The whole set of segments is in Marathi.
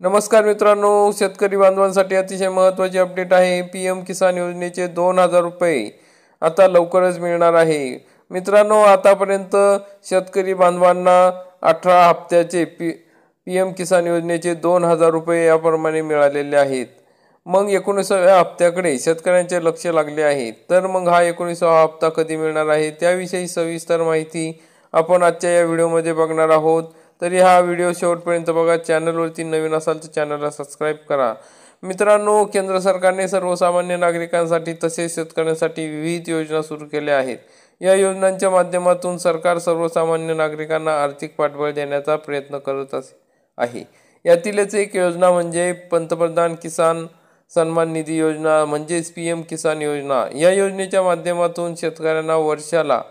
नमस्कार मित्रांनो, शेतकरी बांधवांसाठी अतिशय महत्त्वाची अपडेट आहे। पीएम किसान योजनेचे 2000 रुपये आता लवकरच मिळणार आहे। मित्रांनो, आतापर्यंत शेतकरी बांधवांना 18 हप्त्याचे पीएम किसान योजनेचे 2000 रुपये याप्रमाणे मिळालेले आहेत। मग 19व्या हप्त्याकडे शेतकऱ्यांचे लक्ष लागले आहे। तर मग हा 19वा हप्ता कधी मिळणार आहे त्याविषयी सविस्तर माहिती आपण आजच्या या व्हिडिओमध्ये बघणार आहोत। तरी हा व्हिडिओ शेवटपर्यंत बघा। चॅनलवरती नवीन असाल तर चॅनलला सबस्क्राइब करा। मित्रांनो, केंद्र सरकारने सर्वसामान्य नागरिकांसाठी तसेच शेतकऱ्यांसाठी विविध योजना सुरू केल्या आहेत। या योजनांच्या माध्यमातून सरकार सर्वसामान्य नागरिकांना आर्थिक पाठबळ देण्याचा प्रयत्न करत आहे। यातीलच एक योजना म्हणजे पंतप्रधान किसान सन्मान निधी योजना म्हणजेच पीएम किसान योजना। या योजनेच्या माध्यमातून शेतकऱ्यांना वर्षाला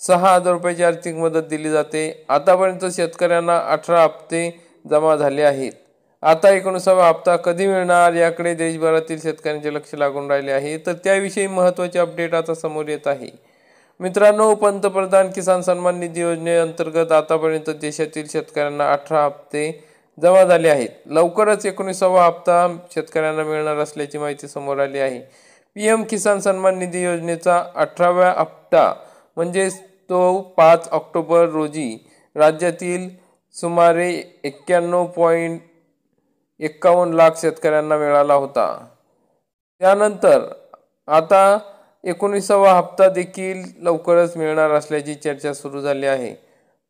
6000 रुपयाची आर्थिक मदत दिली जाते। आतापर्यंत शेतकऱ्यांना 18 हप्ते जमा झाले आहेत। आता 19वा हप्ता कधी मिळणार याकडे देशभरातील शेतकऱ्यांचे लक्ष लागून राहिले आहे। तर त्याविषयी महत्त्वाचे अपडेट आता समोर येत आहे। मित्रांनो, पंतप्रधान किसान सन्मान निधी योजनेअंतर्गत आतापर्यंत देशातील शेतकऱ्यांना 18 हप्ते जमा झाले आहेत। लवकरच 19वा हप्ता शेतकऱ्यांना मिळणार असल्याची माहिती समोर आली आहे। पीएम किसान सन्मान निधी योजनेचा 18वा हप्ता म्हणजे तो 5 ऑक्टोबर रोजी राज्यातील सुमारे 91.51 लाख शेतकऱ्यांना मिळाला होता। त्यानंतर आता 19वा हप्ता देखील लवकरच मिळणार असल्याची चर्चा सुरू झाली आहे।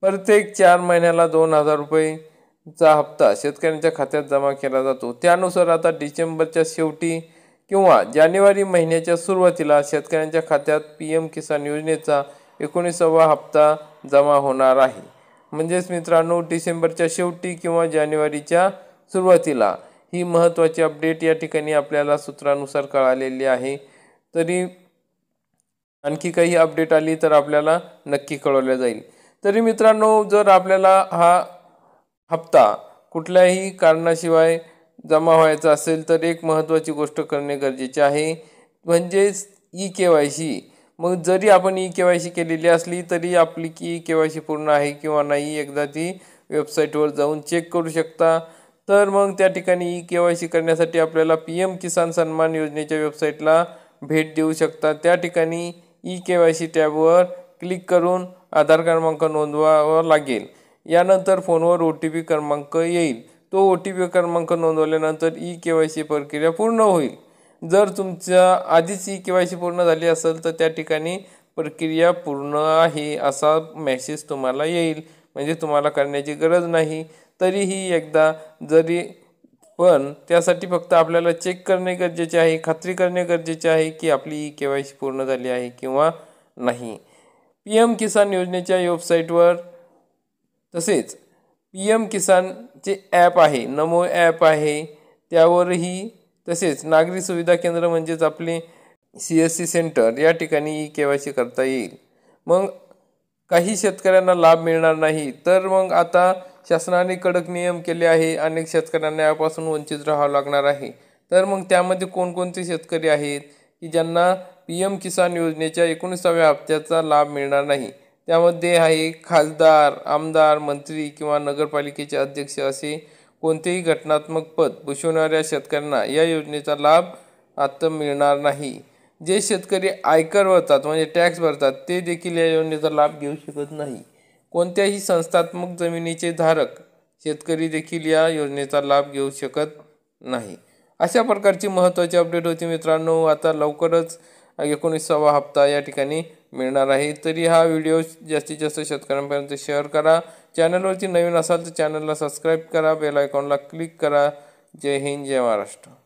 प्रत्येक 4 महिन्याला 2000 रुपयेचा हप्ता शेतकऱ्यांच्या खात्यात जमा केला जातो। त्यानुसार आता डिसेंबरच्या शेवटी किंवा जानेवारी महिन्याच्या सुरुवातीला शेतकऱ्यांच्या खात्यात पीएम किसान योजनेचा 19वा हप्ता जमा होणार आहे। म्हणजेच मित्रांनो, डिसेंबरच्या शेवटी किंवा जानेवारीच्या सुरुवातीला ही महत्त्वाची अपडेट या ठिकाणी आपल्याला सूत्रानुसार कळालेली आहे। तरी आणखी काही अपडेट आली तर आपल्याला नक्की कळवल्या जाईल। तरी मित्रांनो, जर आपल्याला हा हप्ता कुठल्याही कारणाशिवाय जमा व्हायचा असेल तर एक महत्त्वाची गोष्ट करणे गरजेचे आहे, म्हणजेच ई-केवायसी। मग जरी आपण ई-केवायसी केलेली असली तरी आपली ई-केवायसी पूर्ण आहे किंवा नाही एकदा ती वेबसाईटवर जाऊन चेक करू शकता। तर मग त्या ठिकाणी ई-केवायसी करण्यासाठी आपल्याला पीएम किसान सन्मान योजनेच्या वेबसाईटला भेट देऊ शकता। त्या ठिकाणी ई-केवायसी टॅबवर क्लिक करून आधार क्रमांक नोंदवावा लागेल। यानंतर फोनवर OTP क्रमांक येईल। तो OTP क्रमांक नोंदवल्यानंतर ई-केवायसी प्रक्रिया पूर्ण होईल। जर तुमच्या आधीच ई-केवायसी पूर्ण झाली असेल तर त्या ठिकाणी प्रक्रिया पूर्ण आहे असा मेसेज तुम्हाला येईल, म्हणजे तुम्हाला करण्याची गरज नाही। तरीही एकदा पण त्यासाठी फक्त आपल्याला चेक करणे गरजेचे आहे, खात्री करणे गरजेचे आहे की आपली ई-केवायसी पूर्ण झाली आहे किंवा नाही। पीएम किसान योजनेच्या वेबसाईटवर तसेच पीएम किसानचे ॲप आहे, नमो ॲप आहे, त्यावरही तसेच नागरी सुविधा केंद्र म्हणजेच आपले CSC सेंटर या ठिकाणी ई-केवायसी करता येईल। मग काही शेतकऱ्यांना लाभ मिळणार नाही, तर मग आता शासनाने कडक नियम केले आहे। अनेक शेतकऱ्यांना यापासून वंचित राहावं लागणार आहे। तर मग त्यामध्ये कोणकोणते शेतकरी आहेत की ज्यांना पीएम किसान योजनेच्या 19व्या हप्त्याचा लाभ मिळणार नाही? त्यामध्ये आहे खासदार, आमदार, मंत्री किंवा नगरपालिकेचे अध्यक्ष असे कोणतेही घटनात्मक पद भूषवणाऱ्या शेतकऱ्यांना या योजनेचा लाभ आता मिळणार नाही। जे शेतकरी आयकर भरतात म्हणजे टॅक्स भरतात ते देखील या योजनेचा लाभ घेऊ शकत नाही। कोणत्याही संस्थात्मक जमिनीचे धारक शेतकरी देखील या योजनेचा लाभ घेऊ शकत नाही। अशा प्रकारची महत्त्वाची अपडेट होती मित्रांनो। आता लवकरच 19वा हप्ता या ठिकाणी मिळणार आहे। तरी हा व्हिडिओ जास्तीत जास्त शेतकऱ्यांपर्यंत शेअर करा। चॅनलवरती नवीन असाल तर चॅनलला सबस्क्राईब करा, बेल आयकॉनला क्लिक करा। जय हिंद, जय महाराष्ट्र।